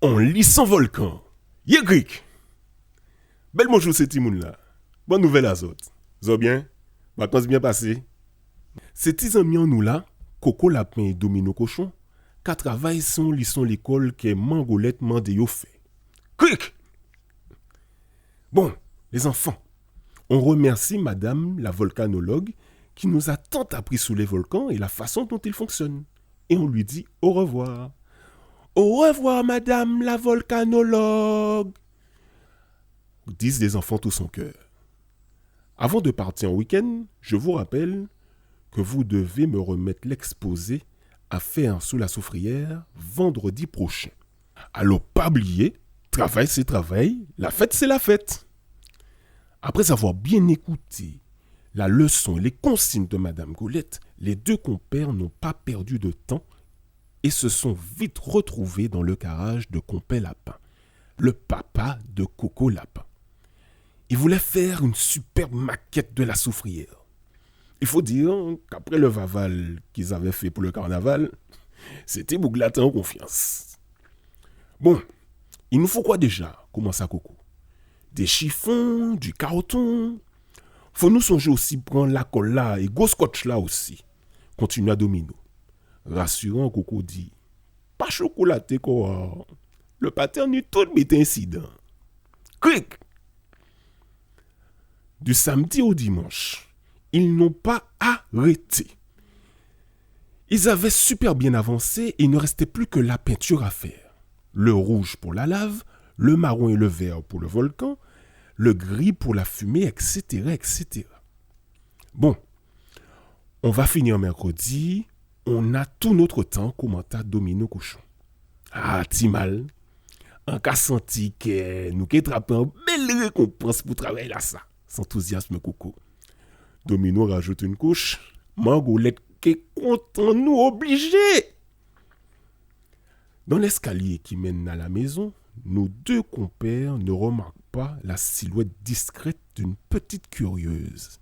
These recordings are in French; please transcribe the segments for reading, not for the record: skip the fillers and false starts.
On lit sans volcan. Yékrik. Bel bonjour c'est Timoun là. Bonne nouvelle à autres. Zo bien? Vacances bien passées? C'est tes amis en nous là, Coco Lapin et Domino Cochon, qu'à travail son lisson l'école que Mangolette mande yo fait. Cric! Bon, les enfants, on remercie Madame la volcanologue qui nous a tant appris sur les volcans et la façon dont ils fonctionnent. Et on lui dit au revoir. Au revoir, Madame la volcanologue, disent les enfants tous en cœur. Avant de partir en week-end, je vous rappelle que vous devez me remettre l'exposé à faire sous la soufrière vendredi prochain. Alors, pas oublier, travail c'est travail, la fête c'est la fête. Après avoir bien écouté la leçon et les consignes de Madame Golette, les deux compères n'ont pas perdu de temps et se sont vite retrouvés dans le garage de Compère Lapin, le papa de Coco Lapin. Ils voulaient faire une superbe maquette de la soufrière. Il faut dire qu'après le vaval qu'ils avaient fait pour le carnaval, c'était Bouglatin en confiance. Bon, il nous faut quoi déjà, commence à Coco? Des chiffons, du carton. Faut nous songer aussi prendre la colle là et gros scotch là aussi. Continua Domino. Rassurant, Coco dit, pas chocolaté quoi. Le pattern est tout met incident. Cric! Du samedi au dimanche, ils n'ont pas arrêté. Ils avaient super bien avancé et il ne restait plus que la peinture à faire. Le rouge pour la lave, le marron et le vert pour le volcan, le gris pour la fumée, etc., etc. Bon, on va finir mercredi. On a tout notre temps, commenta Domino Cochon. Ah, Timal, en cas senti que nous qui trappons une belle récompense pour travailler là ça. S'enthousiasme Coco. Domino rajoute une couche. Mangolette qui est content nous obliger. Dans l'escalier qui mène à la maison, nos deux compères ne remarquent pas la silhouette discrète d'une petite curieuse.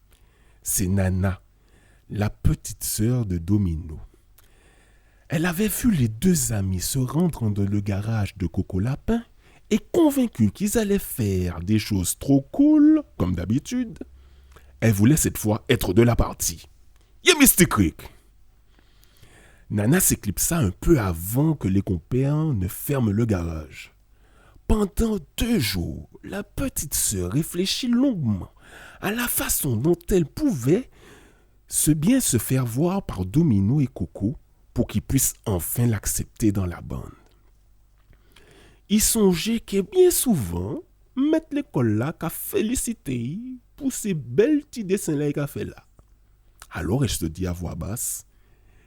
C'est Nana, la petite sœur de Domino. Elle avait vu les deux amis se rendre dans le garage de Coco Lapin et convaincue qu'ils allaient faire des choses trop cool, comme d'habitude, elle voulait cette fois être de la partie. Y'a Mystic Creek. Nana s'éclipsa un peu avant que les compères ne ferment le garage. Pendant 2 jours, la petite sœur réfléchit longuement à la façon dont elle pouvait bien se faire voir par Domino et Coco pour qu'ils puissent enfin l'accepter dans la bande. Il songeait que bien souvent, mettre l'école là qu'a félicité pour ces belles petits dessins-là qu'a fait là. Alors elle se dit à voix basse,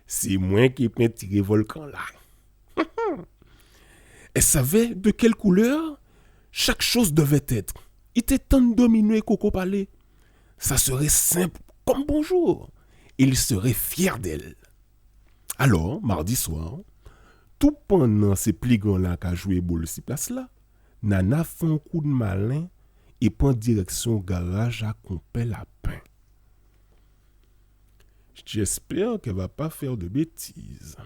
c'est moi qui ai tiré volcan là. Elle savait de quelle couleur chaque chose devait être. Il était temps de Domino et Coco parler. Ça serait simple comme bonjour. Il serait fier d'elle. Alors, mardi soir, tout pendant ces pligons-là qu'a joué boule si place là, Nana fait un coup de malin et prend direction au garage à Compère Lapin. J'espère qu'elle va pas faire de bêtises.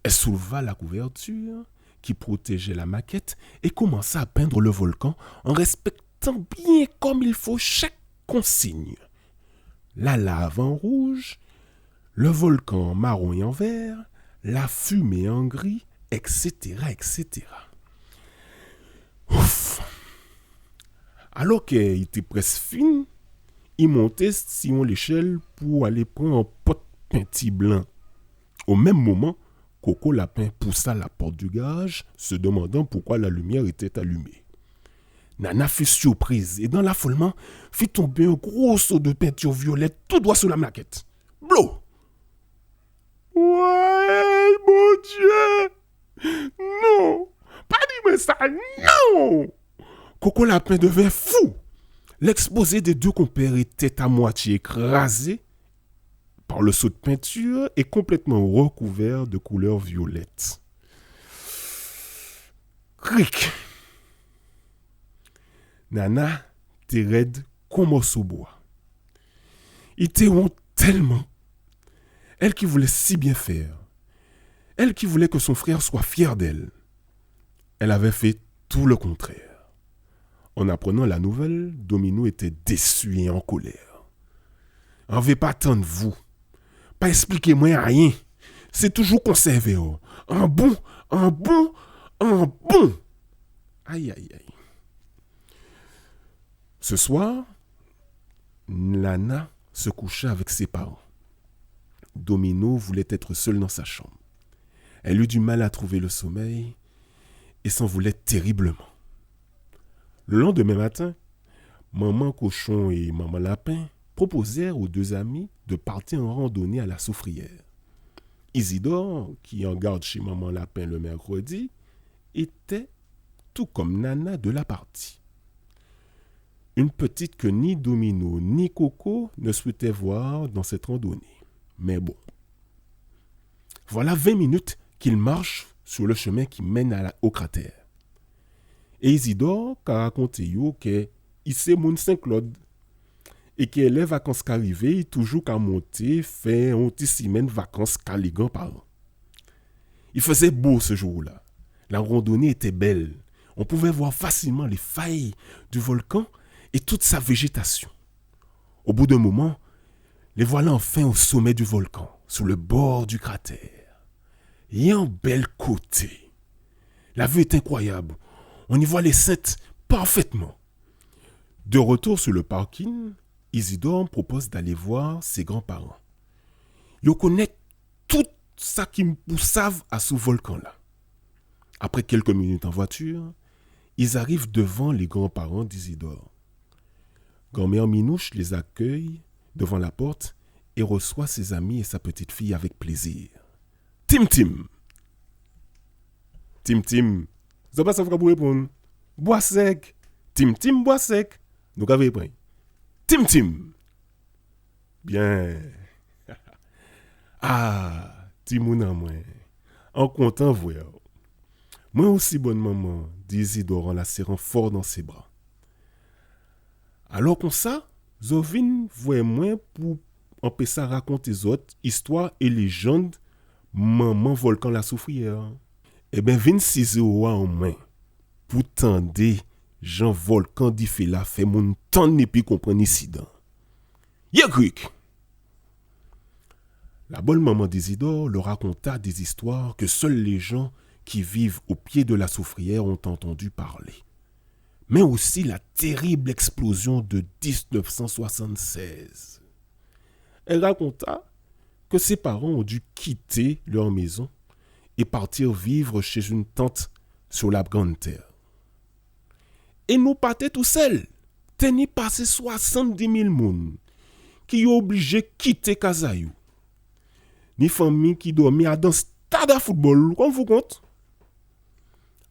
Elle souleva la couverture qui protégeait la maquette et commença à peindre le volcan en respectant bien comme il faut chaque consigne. La lave en rouge, le volcan en marron et en vert, la fumée en gris, etc., etc. Ouf! Alors qu'elle était presque fine, il montait sur l'échelle pour aller prendre un pot de peintis blanc. Au même moment, Coco Lapin poussa la porte du garage, se demandant pourquoi la lumière était allumée. Nana fut surprise et dans l'affolement, fit tomber un gros seau de peinture violette tout droit sur la maquette. Blou! Ouais, mon Dieu! Non! Pas dire ça, non! Coco Lapin devint fou. L'exposé des deux compères était à moitié écrasé par le seau de peinture et complètement recouvert de couleur violette. Cric! Nana était raide comme un sous-bois. Il était honte tellement. Elle qui voulait si bien faire. Elle qui voulait que son frère soit fier d'elle. Elle avait fait tout le contraire. En apprenant la nouvelle, Domino était déçu et en colère. « On veut pas attendre vous. Pas expliquer moi rien. C'est toujours conservé. Un bon. Aïe, aïe, aïe. Ce soir, Nana se coucha avec ses parents. Domino voulait être seule dans sa chambre. Elle eut du mal à trouver le sommeil et s'en voulait terriblement. Le lendemain matin, maman cochon et maman lapin proposèrent aux deux amis de partir en randonnée à la soufrière. Isidore, qui en garde chez maman lapin le mercredi, était, tout comme Nana, de la partie. Une petite que ni Domino ni Coco ne souhaitaient voir dans cette randonnée. Mais bon. Voilà 20 minutes qu'ils marchent sur le chemin qui mène au cratère. Et Isidore a raconté que c'est mon Saint-Claude et que les vacances qui arrivent, toujours qu'à monter, faire un petit semaine de vacances qu'à les grands-parents. Il faisait beau ce jour-là. La randonnée était belle. On pouvait voir facilement les failles du volcan et toute sa végétation. Au bout d'un moment, les voilà enfin au sommet du volcan, sur le bord du cratère. Et un bel côté. La vue est incroyable. On y voit les Saintes parfaitement. De retour sur le parking, Isidore propose d'aller voir ses grands-parents. Ils connaissent tout ça qui me poussave à ce volcan-là. Après quelques minutes en voiture, ils arrivent devant les grands-parents d'Isidore. Grand-mère Minouche les accueille devant la porte et reçoit ses amis et sa petite fille avec plaisir. Tim Tim. Tim Tim. Ça passe à vous répondre. Bois sec. Tim Tim bois sec. Nous avons repris. Tim Tim. Bien. Ah, Timoun en moi. En content voir. Moi aussi bonne maman, dit Isidore en la serrant fort dans ses bras. Alors comme ça, Zovin voit moins pour empêcher à raconter les autres histoires et légendes maman volcan la soufrière. Eh bien, vin ciser en main pour tendre Jean volcan dit fait la fait mon temps ne puis comprendre incident. Yagrik. La bonne maman d'Isidore leur raconta des histoires que seuls les gens qui vivent au pied de la soufrière ont entendu parler. Mais aussi la terrible explosion de 1976. Elle raconta que ses parents ont dû quitter leur maison et partir vivre chez une tante sur la grande terre. Et nous partions tout seuls. Tenez passé 70 000 personnes qui ont obligé de quitter Kazayou. Ni famille qui dormait dans un stade de football, comme vous comptez.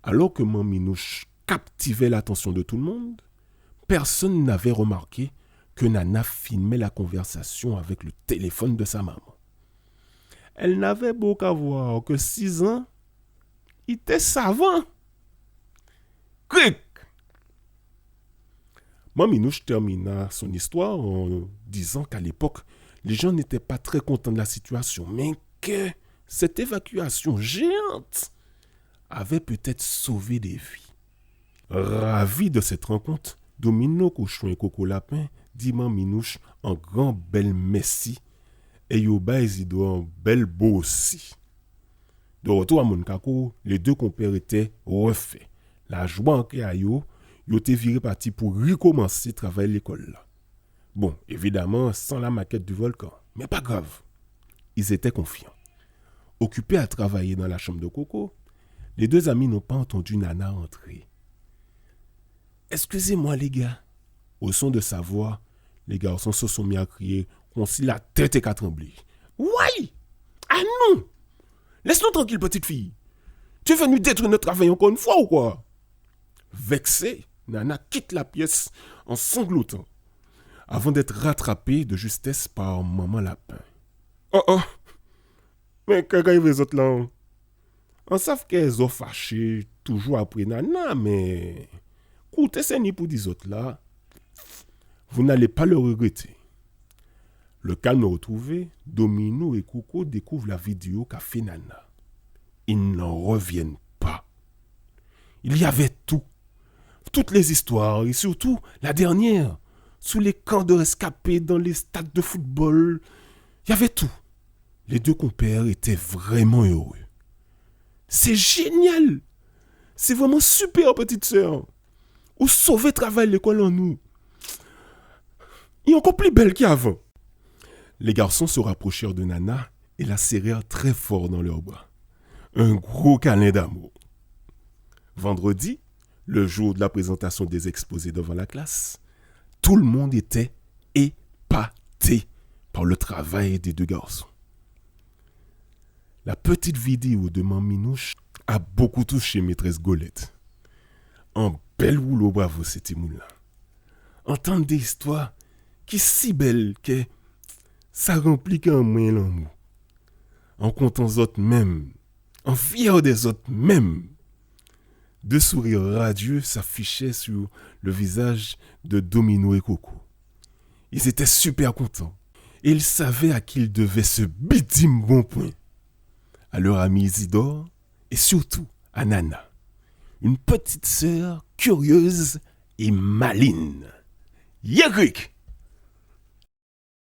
Alors que Maminouche captivait l'attention de tout le monde, personne n'avait remarqué que Nana filmait la conversation avec le téléphone de sa maman. Elle n'avait beau qu'à voir que 6 ans, il était savant. Cric! Maminouche termina son histoire en disant qu'à l'époque, les gens n'étaient pas très contents de la situation, mais que cette évacuation géante avait peut-être sauvé des vies. Ravi de cette rencontre, Domino Cochon et Coco Lapin dit Maminouche en grand bel merci et Yoba Isidore en bel beau aussi. De retour à Monkako, les deux compères étaient refaits. La joie en créayo, ils étaient virés partis pour recommencer à travailler à l'école là. Bon, évidemment, sans la maquette du volcan. Mais pas grave. Ils étaient confiants. Occupés à travailler dans la chambre de Coco, les deux amis n'ont pas entendu Nana entrer. « Excusez-moi les gars. » Au son de sa voix, les garçons se sont mis à crier comme si la tête était tremblée. « Ouais! Ah non! Laisse-nous tranquille, petite fille. Tu es venue détruire notre travail encore une fois ou quoi? » Vexée, Nana quitte la pièce en sanglotant, avant d'être rattrapée de justesse par maman lapin. « Oh! Mais qu'est-ce que les autres là? On savent qu'elles ont fâché toujours après Nana, mais... Écoutez, c'est ni pour des autres là. Vous n'allez pas le regretter. » Le calme retrouvé, Domino et Coco découvrent la vidéo qu'a fait Nana. Ils n'en reviennent pas. Il y avait tout. Toutes les histoires, et surtout la dernière, sous les camps de rescapés dans les stades de football. Il y avait tout. Les deux compères étaient vraiment heureux. C'est génial! C'est vraiment super, petite sœur. Ou sauver travail l'école en nous. Il est encore plus belle qu'avant. Les garçons se rapprochèrent de Nana et la serrèrent très fort dans leurs bras. Un gros câlin d'amour. Vendredi, le jour de la présentation des exposés devant la classe, tout le monde était épaté par le travail des deux garçons. La petite vidéo de Maminouche a beaucoup touché maîtresse Golette. Un bel rouleau bravo c'était moulin. Entendre des histoires qui sont si belles que ça remplit quand même l'amour. En comptant les autres même, en fier des autres même. Deux sourires radieux s'affichaient sur le visage de Domino et Coco. Ils étaient super contents. Et ils savaient à qui ils devaient ce bidime bon point. À leur ami Isidore et surtout à Nana. Une petite sœur curieuse et maligne. Yérik!